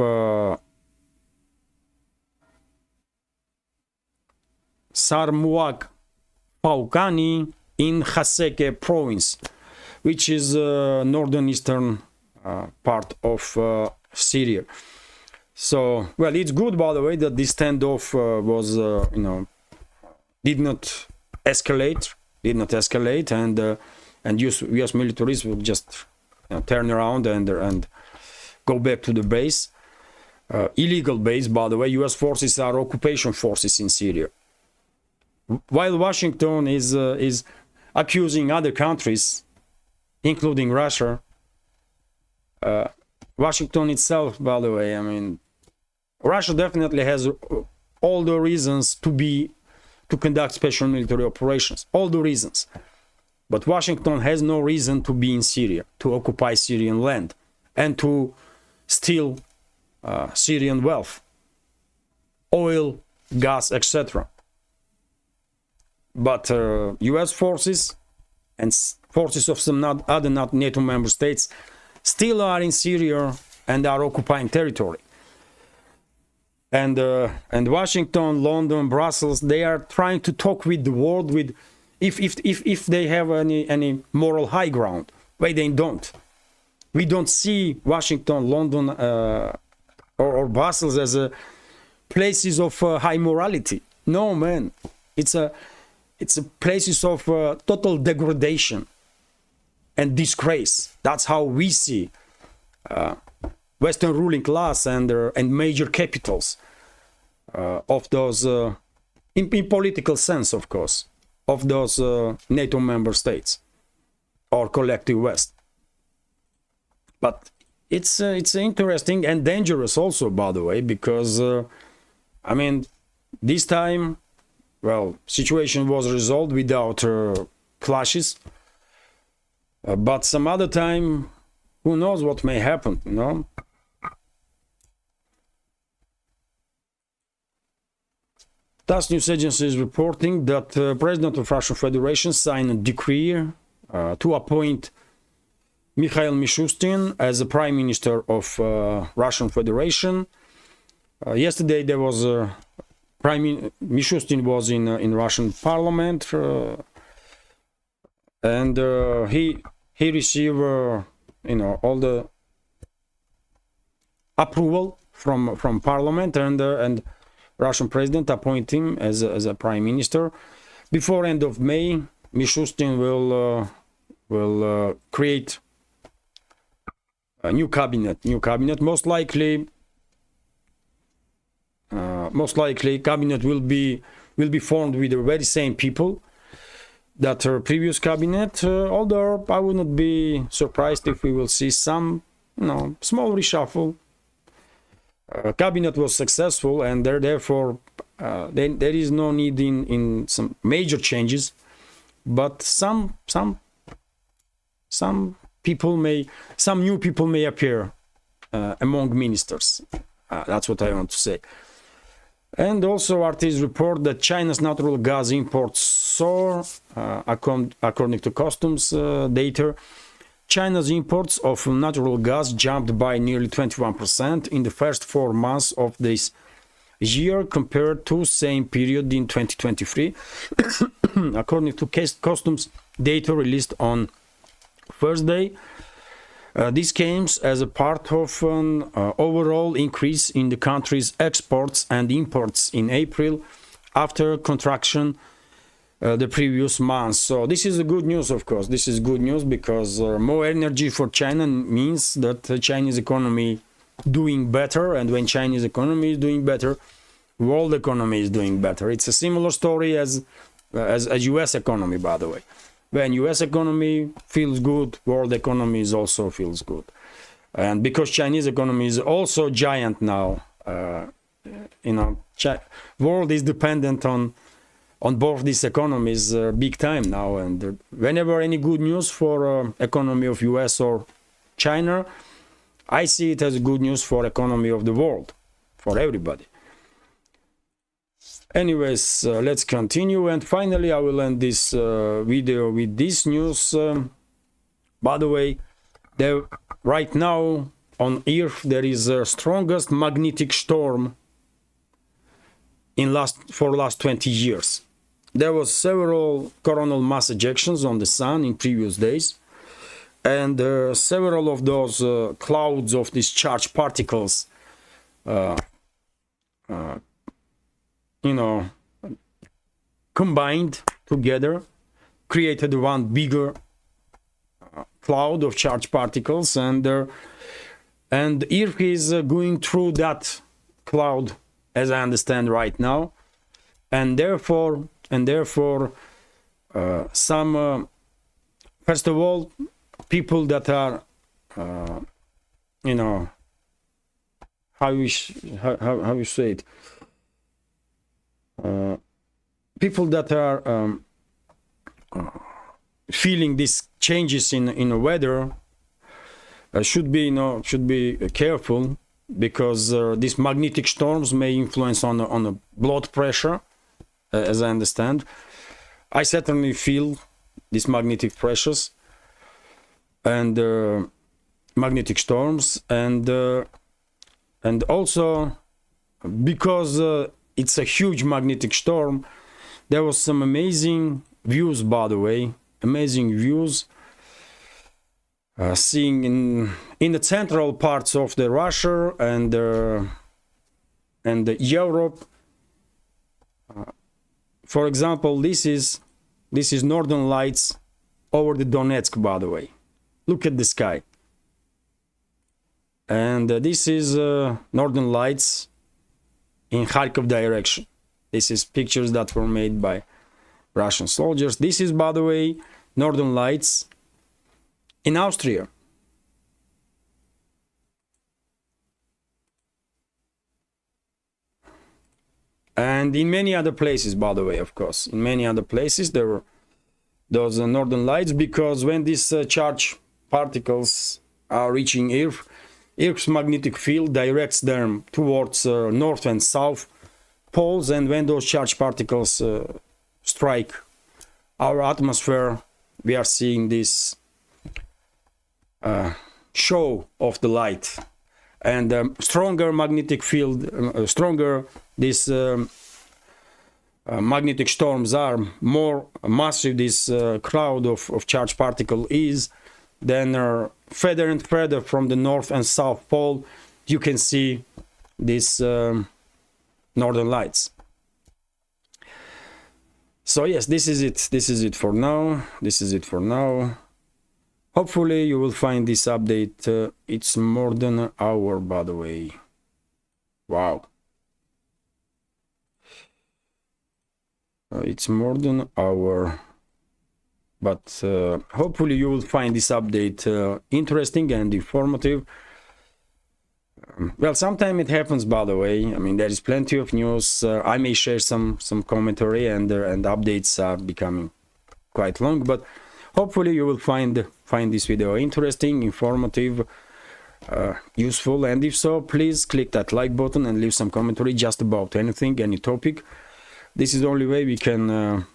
Sarmuak Paukani in Haseke province, which is northern eastern part of Syria. So, well, it's good, by the way, that this standoff was, did not escalate, and U.S. militaries will just turn around and go back to the base. Illegal base, by the way. U.S. forces are occupation forces in Syria. While Washington is accusing other countries, including Russia, Washington itself, by the way, I mean, Russia definitely has all the reasons to conduct special military operations, all the reasons. But Washington has no reason to be in Syria, to occupy Syrian land, and to steal Syrian wealth, oil, gas, etc. But U.S. forces and forces of some other NATO member states still are in Syria and are occupying territory. And Washington, London, Brussels, they are trying to talk with the world with if they have any moral high ground. But they don't. We don't see Washington, London, or Brussels as places of high morality. No, man, it's a places of total degradation and disgrace. That's how we see Western ruling class and major capitals of those, in political sense, of course, of those NATO member states or collective West. But it's interesting and dangerous also, by the way, because I mean, this time, well, situation was resolved without clashes, but some other time, who knows what may happen, you know? TASS news agency is reporting that President of Russian Federation signed a decree to appoint Mikhail Mishustin as the Prime Minister of Russian Federation. Yesterday there was Mishustin was in Russian Parliament, and he received all the approval from Parliament, and Russian President appoint him as a Prime Minister. Before end of May, Mishustin will create a new cabinet. Most likely cabinet will be formed with the very same people that our previous cabinet, although I would not be surprised if we will see some small reshuffle. Cabinet was successful, and therefore there is no need in some major changes, but some new people may appear among ministers. That's what I want to say. And also RT's report that China's natural gas imports soar, according to customs data. China's imports of natural gas jumped by nearly 21% in the first 4 months of this year compared to same period in 2023, according to customs data released on Thursday. This comes as a part of an overall increase in the country's exports and imports in April after contraction the previous month. So this is a good news, of course. This is good news because more energy for China means that the Chinese economy doing better, and when Chinese economy is doing better, world economy is doing better. It's a similar story as US economy, by the way. When US economy feels good, world economy also feels good. And because Chinese economy is also giant now, world is dependent on both these economies big time now, and whenever any good news for economy of US or China, I see it as good news for economy of the world, for everybody. Anyways, let's continue, and finally I will end this video with this news. By the way, right now on Earth there is the strongest magnetic storm for last 20 years. there was several coronal mass ejections on the sun in previous days, and several of those clouds of these charged particles, you know, combined together, created one bigger cloud of charged particles, and Earth is going through that cloud, as I understand right now, and therefore some first of all, people that are you know, how you say it, people that are feeling these changes in the weather should be careful, because these magnetic storms may influence on the blood pressure, as I understand. I certainly feel these magnetic pressures and magnetic storms, and also because it's a huge magnetic storm, there was some amazing views, by the way, amazing views seeing in the central parts of the Russia and Europe. For example, this is Northern Lights over the Donetsk, by the way. Look at the sky. And this is Northern Lights in Kharkov direction. This is pictures that were made by Russian soldiers. This is, by the way, Northern Lights in Austria. And in many other places, by the way, of course, in many other places there were those Northern Lights, because when these charged particles are reaching Earth's magnetic field directs them towards north and south poles, and when those charged particles strike our atmosphere, we are seeing this show of the light. And stronger magnetic field, stronger these magnetic storms are, more massive this cloud of charged particle is, then further and further from the north and south pole you can see these Northern Lights. So yes, this is it for now. Hopefully you will find this update. It's more than an hour, by the way. Wow. It's more than an hour. But hopefully you will find this update interesting and informative. Well, sometimes it happens, by the way. I mean, there is plenty of news. I may share some commentary, and updates are becoming quite long, but hopefully you will find this video interesting, informative, useful, and if so, please click that like button and leave some commentary just about anything, any topic. This is the only way we can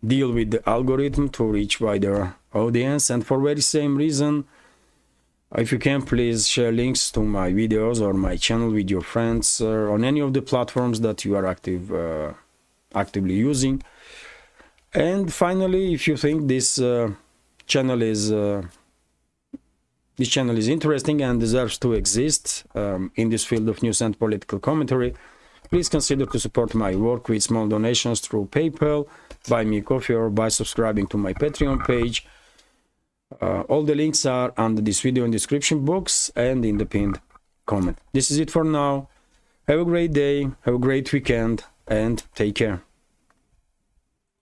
deal with the algorithm to reach wider audience, and for very same reason, if you can, please share links to my videos or my channel with your friends on any of the platforms that you are actively using. And finally, if you think this channel is interesting and deserves to exist in this field of news and political commentary, please consider to support my work with small donations through PayPal, buy me a coffee, or by subscribing to my Patreon page. All the links are under this video in the description box and in the pinned comment. This is it for now. Have a great day, have a great weekend, and take care.